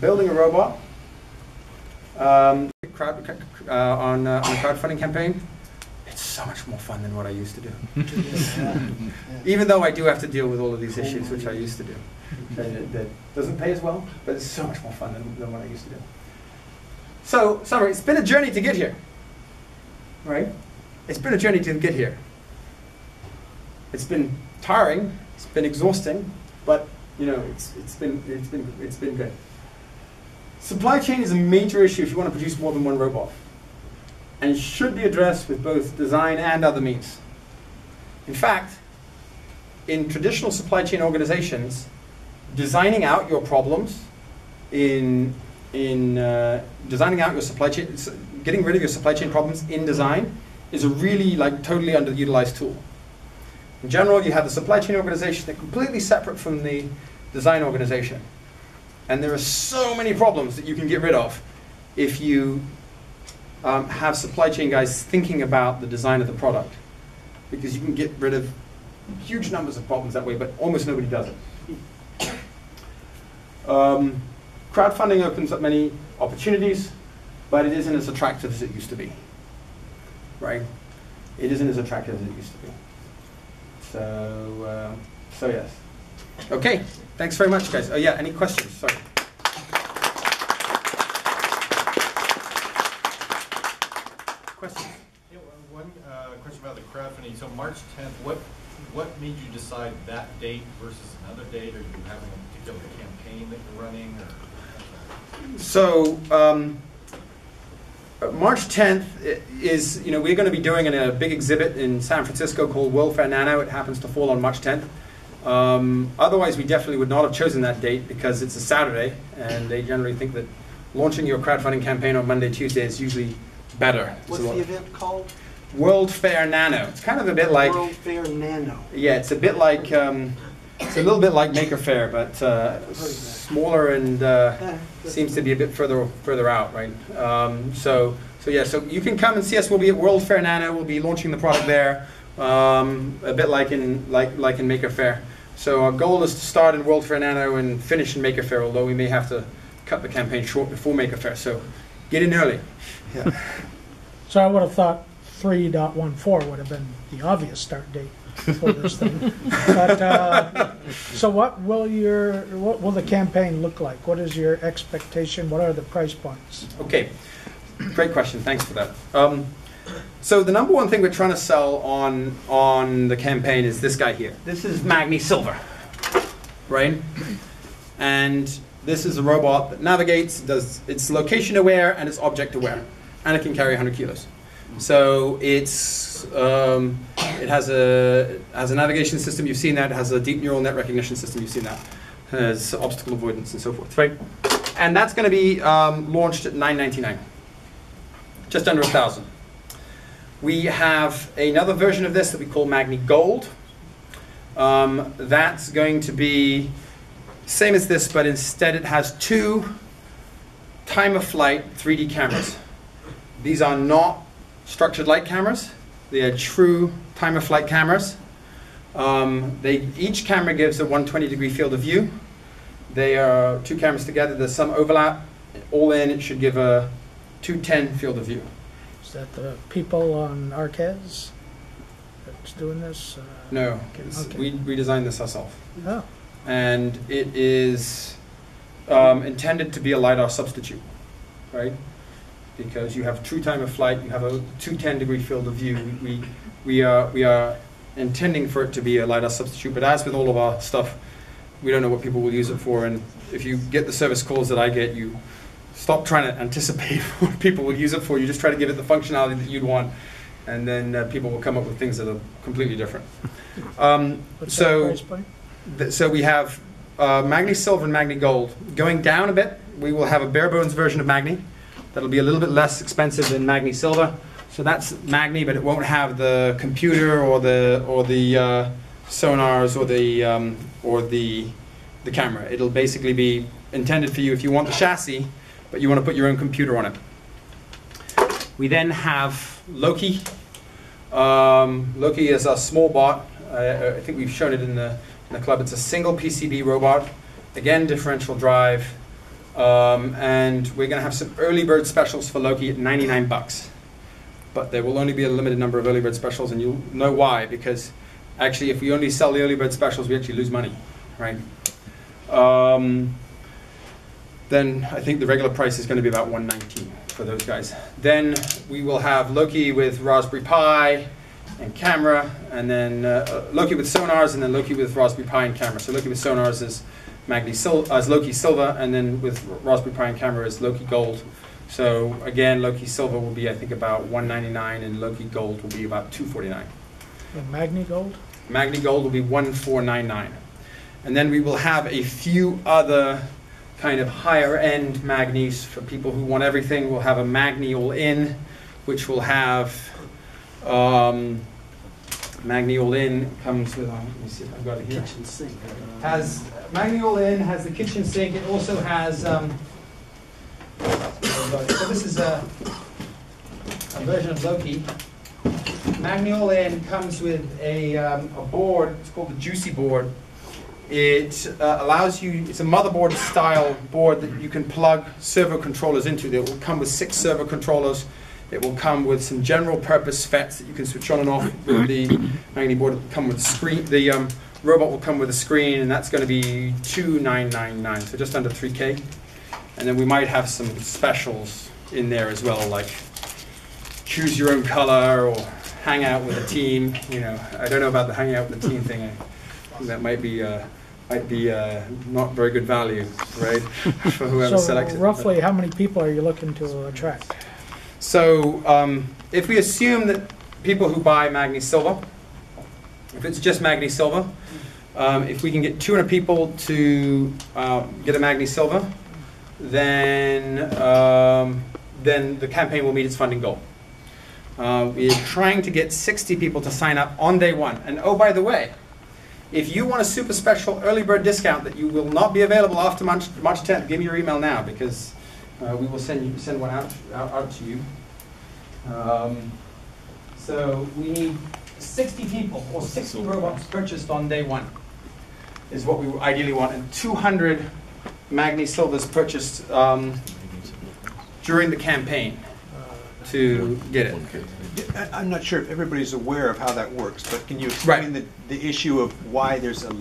building a robot on a crowdfunding campaign, it's so much more fun than what I used to do. Even though I do have to deal with all of these issues, which I used to do. That doesn't pay as well, but it's so much more fun than what I used to do. So, summary, it's been a journey to get here. Right? It's been a journey to get here. It's been tiring, it's been exhausting, but you know, it's been good. Supply chain is a major issue if you want to produce more than one robot, and it should be addressed with both design and other means. In fact, in traditional supply chain organizations, designing out your problems designing out your supply chain, getting rid of your supply chain problems in design is a really totally underutilized tool. In general, you have the supply chain organization that's completely separate from the design organization. And there are so many problems that you can get rid of if you have supply chain guys thinking about the design of the product. Because you can get rid of huge numbers of problems that way, but almost nobody does it. Crowdfunding opens up many opportunities, but it isn't as attractive as it used to be. Right? It isn't as attractive as it used to be. So yes. Okay, thanks very much, guys. Oh yeah, any questions? Sorry. Questions? Yeah, one question about the crowdfunding. So March 10th, what made you decide that date versus another date? Are you having a particular campaign that you're running? Or? So March 10th is, we're going to be doing a big exhibit in San Francisco called World Fair Nano. It happens to fall on March 10th. Otherwise, we definitely would not have chosen that date because it's a Saturday, and they generally think that launching your crowdfunding campaign on Monday, Tuesday is usually better. What's the event called? World Fair Nano. It's kind of a bit like World Fair Nano. Yeah, it's a bit like it's a little bit like Maker Faire, but smaller and seems to be a bit further out, right? So you can come and see us. We'll be at World Fair Nano. We'll be launching the product there, a bit like in Maker Faire. So our goal is to start in World Fair Nano and finish in Maker Faire, although we may have to cut the campaign short before Maker Faire. So get in early. Yeah. So I would have thought 3.14 would have been the obvious start date for this thing. But so what will the campaign look like? What is your expectation? What are the price points? Okay, great question. Thanks for that. So the number one thing we're trying to sell on the campaign is this guy here. This is Magni Silver, right? And this is a robot that navigates, it's location aware, and it's object aware, and it can carry 100 kilos. So it has a navigation system. You've seen that. It has a deep neural net recognition system. You've seen that. It has obstacle avoidance and so forth, right? And that's going to be launched at $999, just under $1,000. We have another version of this that we call Magni Gold. That's going to be same as this, but instead it has 2 time-of-flight 3D cameras. These are not structured light cameras. They are true time-of-flight cameras. Each camera gives a 120-degree field of view. They are 2 cameras together. There's some overlap. All in, it should give a 210 field of view. Is that the people on Arquez that's doing this? No, okay. We designed this ourselves. Oh. And it is intended to be a LiDAR substitute, right? Because you have true time of flight, you have a 210-degree field of view. We are intending for it to be a LiDAR substitute, but as with all of our stuff, we don't know what people will use it for, and if you get the service calls that I get, you stop trying to anticipate what people will use it for. You just try to give it the functionality that you'd want, and then people will come up with things that are completely different. What's that price point? So we have Magni Silver and Magni Gold. Going down a bit, we will have a bare bones version of Magni. That'll be a little bit less expensive than Magni Silver. So that's Magni, but it won't have the computer or the sonars or the camera. It'll basically be intended for you if you want the chassis, but you want to put your own computer on it. We then have Loki. Loki is a small bot. I think we've shown it in the club. It's a single PCB robot. Again, differential drive. And we're going to have some early bird specials for Loki at $99. But there will only be a limited number of early bird specials, and you'll know why, because actually if we only sell the early bird specials, we actually lose money, right? Then I think the regular price is going to be about $119 for those guys. Then we will have Loki with Raspberry Pi and camera, and then Loki with sonars, and then Loki with Raspberry Pi and camera. So Loki with sonars is Loki Silver, and then with Raspberry Pi and camera is Loki Gold. So again, Loki Silver will be, I think, about $199, and Loki Gold will be about $249. And Magni Gold? Magni Gold will be $1499. And then we will have a few other kind of higher end Magnis for people who want everything. We'll have a Magni All-In, which will have Magni All-In comes with, let me see if I've got it here. Kitchen sink. Magni All-In has the kitchen sink. It also has, so this is a version of Loki. Magni All-In comes with a board. It's called the Juicy board. It allows you, it's a motherboard style board that you can plug servo controllers into. It will come with 6 servo controllers. It will come with some general purpose FETs that you can switch on and off with the Magni board. It will come with a screen. The robot will come with a screen, and that's going to be $2,999, so just under $3K. And then we might have some specials in there as well, like choose your own color or hang out with a team. You know, I don't know about the hang out with the team thing. I think that might be not very good value, right, for whoever selects it. So roughly how many people are you looking to attract? So if we assume that people who buy Magni Silver, if it's just Magni Silver, if we can get 200 people to get a Magni Silver, then the campaign will meet its funding goal. We're trying to get 60 people to sign up on day one. And oh, by the way, if you want a super special early bird discount that you will not be available after March 10th, give me your email now, because we will send one out to you. So we need 60 people, or 60 robots purchased on day one, is what we ideally want, and 200 Magni Silvers purchased during the campaign to get it. I'm not sure if everybody's aware of how that works, but can you explain the issue of why there's a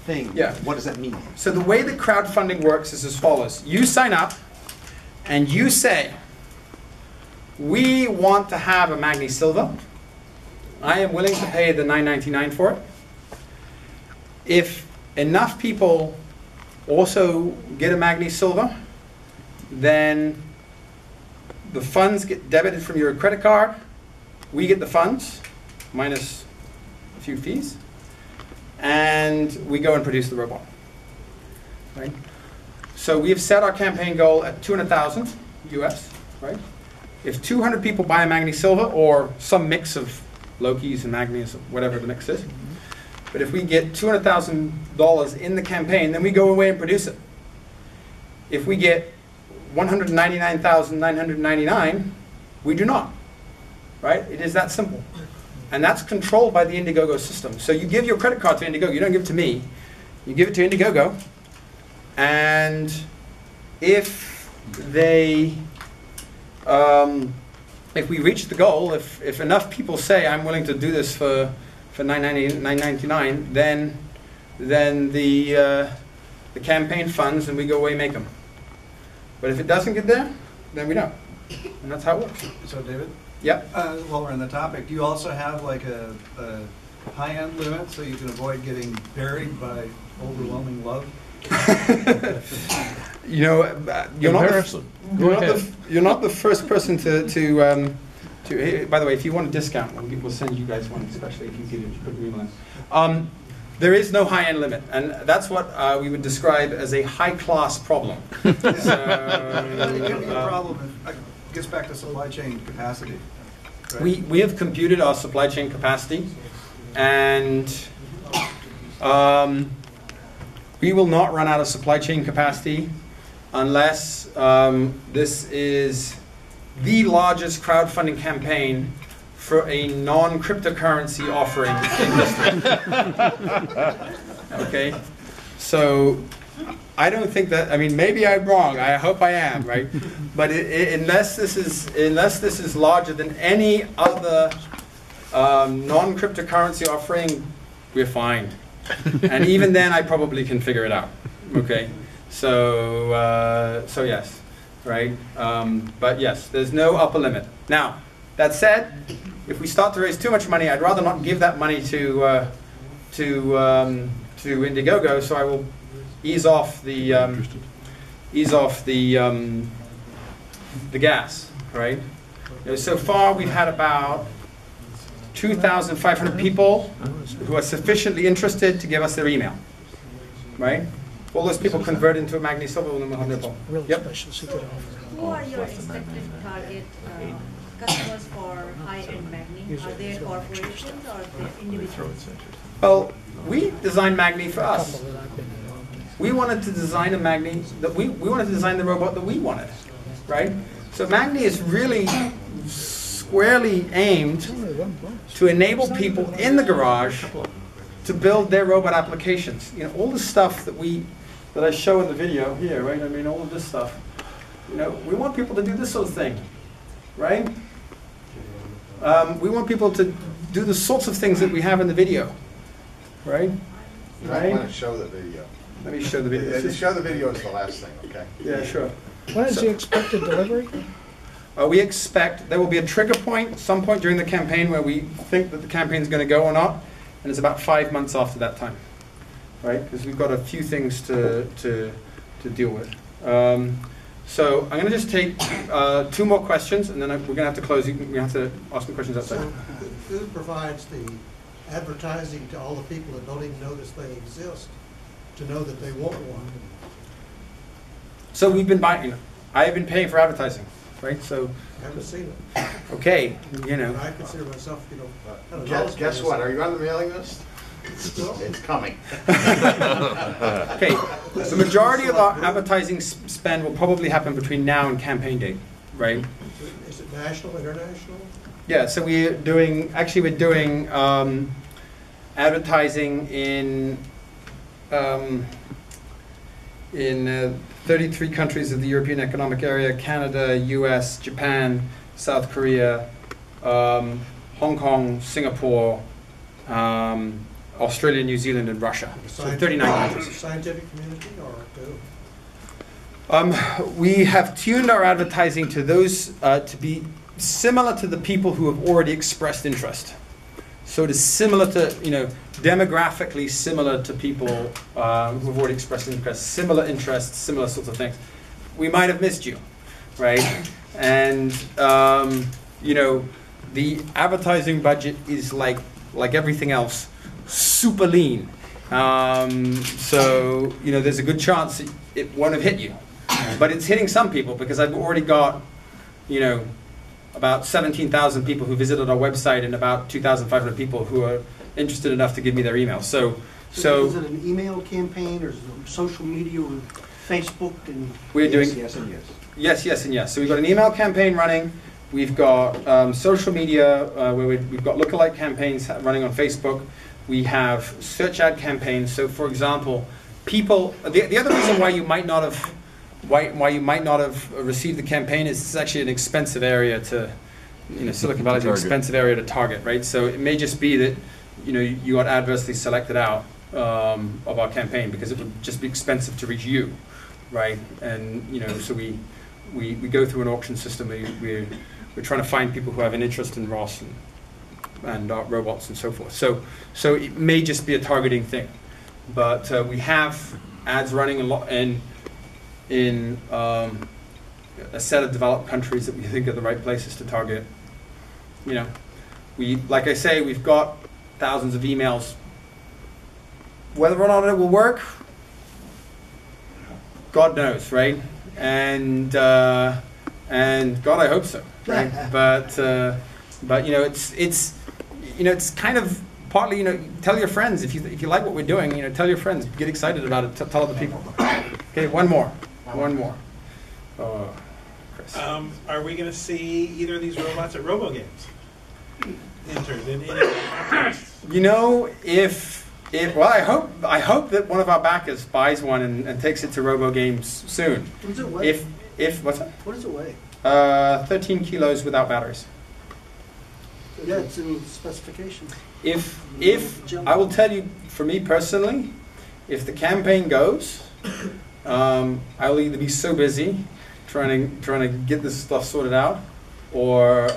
thing? Yeah. What does that mean? So the way that crowdfunding works is as follows. You sign up, and you say, we want to have a Magni Silver. I am willing to pay the $9.99 for it. If enough people also get a Magni Silver, then the funds get debited from your credit card. We get the funds, minus a few fees, and we go and produce the robot. Right? So we have set our campaign goal at 200,000 US, right? If 200 people buy a Magni Silver, or some mix of Lokis and Magnis, whatever the mix is, but if we get $200,000 in the campaign, then we go away and produce it. If we get 199,999, we do not, right? It is that simple. And that's controlled by the Indiegogo system. So you give your credit card to Indiegogo, you don't give it to me, you give it to Indiegogo, and if they, if we reach the goal, if enough people say, I'm willing to do this for $9.99, then the campaign funds and we go away and make them. But if it doesn't get there, then we don't. And that's how it works. So David? Yep. While we're on the topic, do you also have like a high-end limit so you can avoid getting buried by overwhelming love? You know, you're not the first person to by the way, if you want a discount, we'll send you guys one, especially if you put your email in. There is no high-end limit, and that's what we would describe as a high-class problem. It could be a problem if it gets back to supply chain capacity. Right? We have computed our supply chain capacity, and we will not run out of supply chain capacity unless this is the largest crowdfunding campaign for a non-cryptocurrency offering in history. Okay, so I don't think that. I mean, maybe I'm wrong. I hope I am, right? But unless this is larger than any other non-cryptocurrency offering, we're fine. And even then, I probably can figure it out. Okay. So yes, right. But yes, there's no upper limit. Now, that said, if we start to raise too much money, I'd rather not give that money to Indiegogo. So I will ease off the gas, right? You know, so far we've had about 2,500 people who are sufficiently interested to give us their email, right? All those people convert into a Magni Silver and we'll have no problem. Really Yep. special secret offer. Who are your expected target customers for high-end Magni? Are they corporations or are they individuals? Well, we designed Magni for A us. couple that I've been involved in. We wanted to design a Magni that we wanted to design the robot that we wanted, right? So Magni is really squarely aimed It's only one bonus. to enable people in the garage to build their robot applications. You know, all the stuff that I show in the video here, right? I mean, all of this stuff. You know, we want people to do this sort of thing, right? We want people to do the sorts of things that we have in the video, right? You might want to show the video. Let me show the video. Yeah, just show the video is the last thing, okay? Yeah, sure. When is the expected delivery? We expect there will be a trigger point, some point during the campaign where we think that the campaign is going to go or not, and it's about 5 months after that time, right? Because we've got a few things to deal with. So I'm going to just take 2 more questions, and then we're going to have to close. We have to ask some questions outside. So who provides the advertising to all the people that don't even notice they exist to know that they want one? So we've been buying. I have been paying for advertising, right? So I haven't seen it. okay, you know. And I consider myself, you know, I don't know. Guess what? Are you on the mailing list? It's coming. Okay, the majority of our advertising spend will probably happen between now and campaign date, right? Is it national, international? Yeah, so we're doing advertising in 33 countries of the European Economic Area: Canada, US, Japan, South Korea, Hong Kong, Singapore, Australia, New Zealand, and Russia. So 39 countries. Scientific community or who? We have tuned our advertising to those to be similar to the people who have already expressed interest. So it is similar to, you know, demographically similar to people who have already expressed interest, similar interests, similar sorts of things. We might have missed you, right? And you know, the advertising budget is like everything else, super lean. So you know, there's a good chance it won't have hit you, but it's hitting some people because I've already got, you know, about 17,000 people who visited our website and about 2,500 people who are interested enough to give me their email. So is it an email campaign or is it social media or Facebook? And we're doing Yes, and yes. yes, yes, and yes. So we've got an email campaign running. We've got social media where we've got lookalike campaigns running on Facebook. We have search ad campaigns. So, for example, people. The other reason why you might not have received the campaign is it's actually an expensive area to, you know, Silicon Valley is an expensive area to target, right? So it may just be that, you know, you got adversely selected out of our campaign because it would just be expensive to reach you, right? And you know, so we go through an auction system. We're trying to find people who have an interest in ROS and robots and so forth. So it may just be a targeting thing, but we have ads running a lot in a set of developed countries that we think are the right places to target. You know, like I say, we've got thousands of emails. Whether or not it will work, God knows, right? And God, I hope so, right? But you know, it's you know, it's kind of partly, you know, tell your friends if you like what we're doing. You know, tell your friends, get excited about it. Tell other people. Okay, one more. Chris. Are we going to see either of these robots at RoboGames? In any context? You know, if Well, I hope that one of our backers buys one and takes it to Robo Games soon. What does it weigh? If what's that? What does it weigh? 13 kilos without batteries. Yeah, it's in the specifications. If I will tell you, for me personally, if the campaign goes, I'll either be so busy trying to get this stuff sorted out, or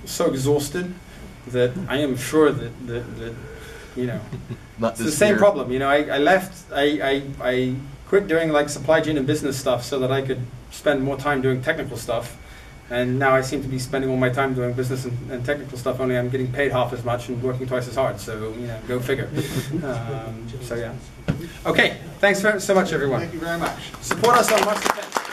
so exhausted that I am sure that you know, it's the same problem. You know, I left. I quit doing like supply chain and business stuff so that I could spend more time doing technical stuff. And now I seem to be spending all my time doing business and technical stuff, only I'm getting paid half as much and working twice as hard. So, you know, go figure. So, yeah. Okay, thanks so much, everyone. Thank you very much. Support us on March the 10th.